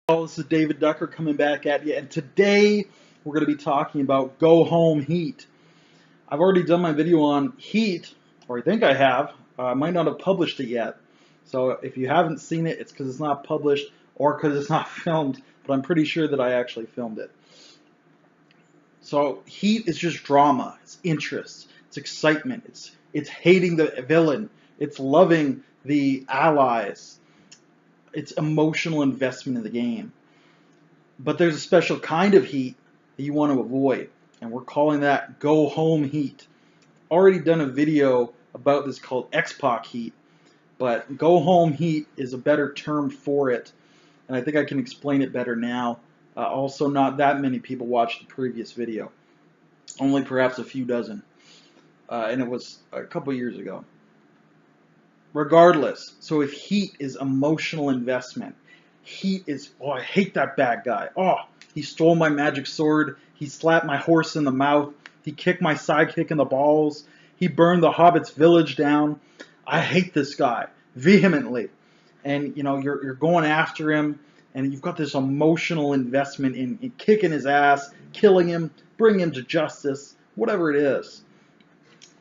This is David Ducker coming back at you, and today we're going to be talking about Go Home Heat. I've already done my video on Heat, or I think I have. I might not have published it yet. So if you haven't seen it, it's because it's not published or because it's not filmed, but I'm pretty sure that I actually filmed it. So Heat is just drama, it's interest, it's excitement, it's hating the villain, it's loving the allies, it's emotional investment in the game. But there's a special kind of heat that you want to avoid, and we're calling that Go Home Heat. Already done a video about this called X-Pac Heat, but Go Home Heat is a better term for it, and I think I can explain it better now. Also, not that many people watched the previous video, only perhaps a few dozen, and it was a couple years ago. Regardless, so if heat is emotional investment, heat is, oh, I hate that bad guy. Oh, he stole my magic sword. He slapped my horse in the mouth. He kicked my sidekick in the balls. He burned the hobbit's village down. I hate this guy vehemently. And, you're going after him, and you've got this emotional investment in kicking his ass, killing him, bringing him to justice, whatever it is.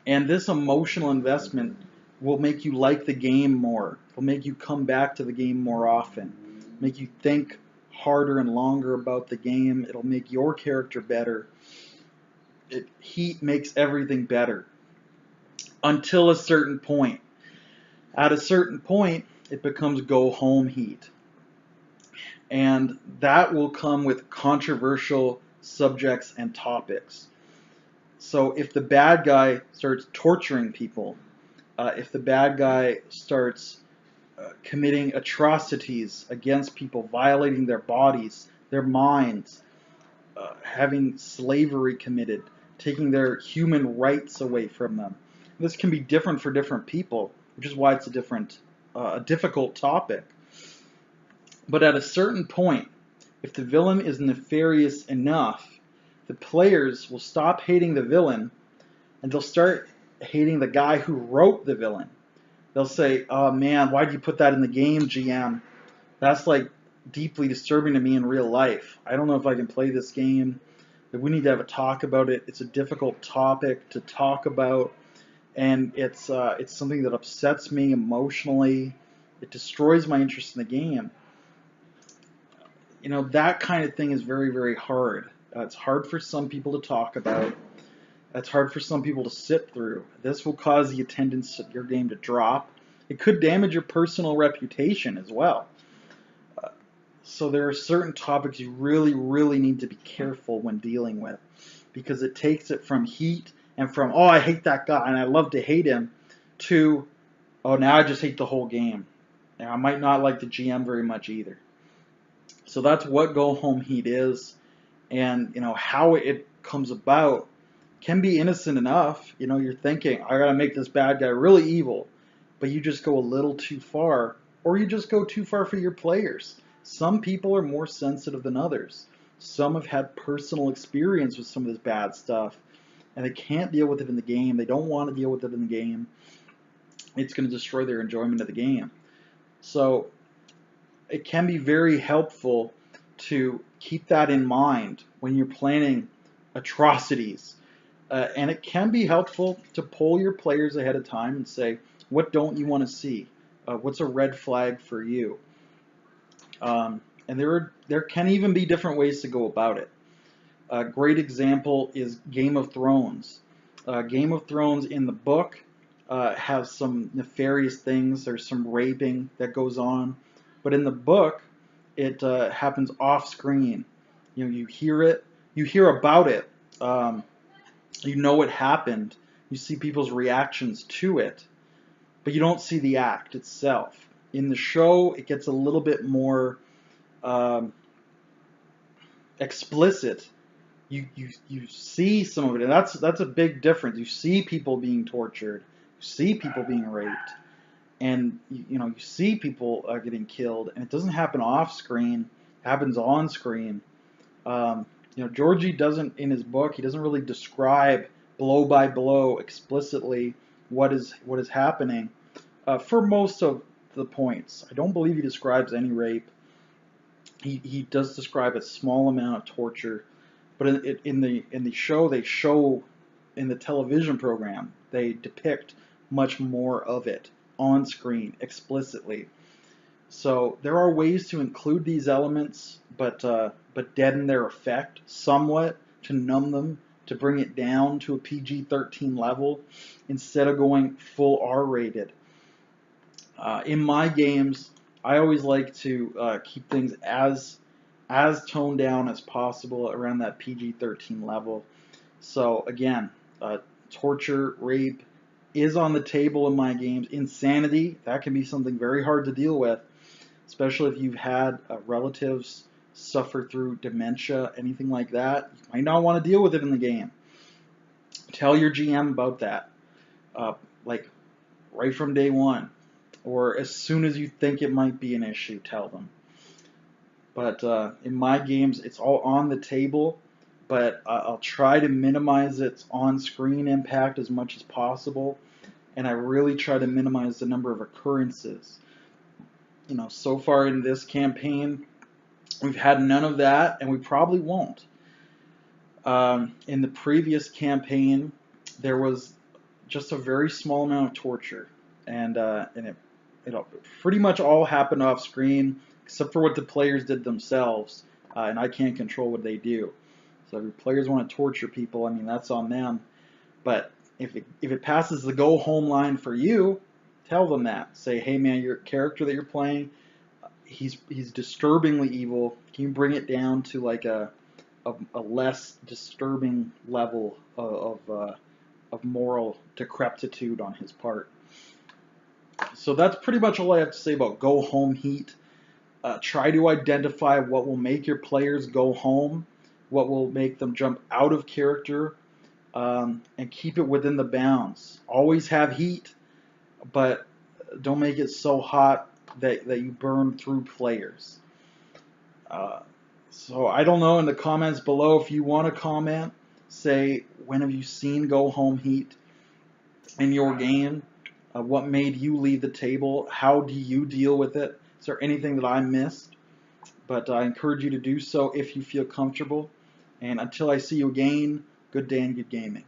And this emotional investment will make you like the game more. Will make you come back to the game more often. Make you think harder and longer about the game. It'll make your character better. Heat makes everything better. Until a certain point. At a certain point, it becomes go home heat. And that will come with controversial subjects and topics. So if the bad guy starts torturing people, if the bad guy starts committing atrocities against people, violating their bodies, their minds, having slavery committed, taking their human rights away from them. This can be different for different people, which is why it's a difficult topic. But at a certain point, if the villain is nefarious enough, the players will stop hating the villain and they'll start hating the guy who wrote the villain. They'll say, oh man, why'd you put that in the game, GM? That's like deeply disturbing to me in real life. I don't know if I can play this game. We need to have a talk about it. It's a difficult topic to talk about, and it's something that upsets me emotionally. It destroys my interest in the game. That kind of thing is very, very hard. It's hard for some people to talk about. That's hard for some people to sit through. This will cause the attendance at your game to drop. It could damage your personal reputation as well. So there are certain topics you really, really need to be careful when dealing with, because it takes it from heat and from, oh, I hate that guy and I love to hate him, to, oh, now I just hate the whole game. And I might not like the GM very much either. So that's what Go Home Heat is, and how it comes about can be innocent enough. You're thinking, I gotta make this bad guy really evil, but you just go a little too far, or you just go too far for your players. Some people are more sensitive than others. Some have had personal experience with some of this bad stuff, and they can't deal with it in the game. They don't want to deal with it in the game. It's going to destroy their enjoyment of the game. So it can be very helpful to keep that in mind when you're planning atrocities. And it can be helpful to poll your players ahead of time and say, what don't you want to see? What's a red flag for you? And there can even be different ways to go about it. A great example is Game of Thrones. Game of Thrones in the book has some nefarious things. There's some raping that goes on. But in the book, it happens off screen. You hear it. You hear about it. You know it happened. You see people's reactions to it. But you don't see the act itself. In the show, it gets a little bit more explicit. You see some of it, and that's a big difference. You see people being tortured. You see people being raped. And you see people getting killed, and it doesn't happen off screen. It happens on screen. Georgie doesn't, in his book, he doesn't really describe blow by blow explicitly what is happening for most of the points. I don't believe he describes any rape. he does describe a small amount of torture, but in the show they show in the television program they depict much more of it on screen explicitly. So there are ways to include these elements, but deaden their effect somewhat to numb them, to bring it down to a PG-13 level instead of going full R-rated. In my games, I always like to keep things as toned down as possible around that PG-13 level. So again, torture, rape is on the table in my games. Insanity, that can be something very hard to deal with, especially if you've had relatives suffer through dementia, anything like that. You might not want to deal with it in the game. Tell your GM about that, like right from day one, or as soon as you think it might be an issue, tell them. But in my games, it's all on the table, but I'll try to minimize its on-screen impact as much as possible, and I really try to minimize the number of occurrences. You know, so far in this campaign, we've had none of that, and we probably won't. In the previous campaign, there was just a very small amount of torture, and it pretty much all happened off screen, except for what the players did themselves, and I can't control what they do. So if your players want to torture people, I mean, that's on them. But if it passes the go home line for you, tell them that. Say, hey man, your character that you're playing, he's disturbingly evil. Can you bring it down to like a less disturbing level of moral decrepitude on his part? So that's pretty much all I have to say about Go Home Heat. Try to identify what will make your players go home, what will make them jump out of character, and keep it within the bounds. Always have heat, but don't make it so hot that you burn through players. So I don't know, in the comments below, if you want to comment, say, when have you seen Go Home Heat in your game? What made you leave the table? How do you deal with it? Is there anything that I missed? But I encourage you to do so if you feel comfortable. And until I see you again, good day and good gaming.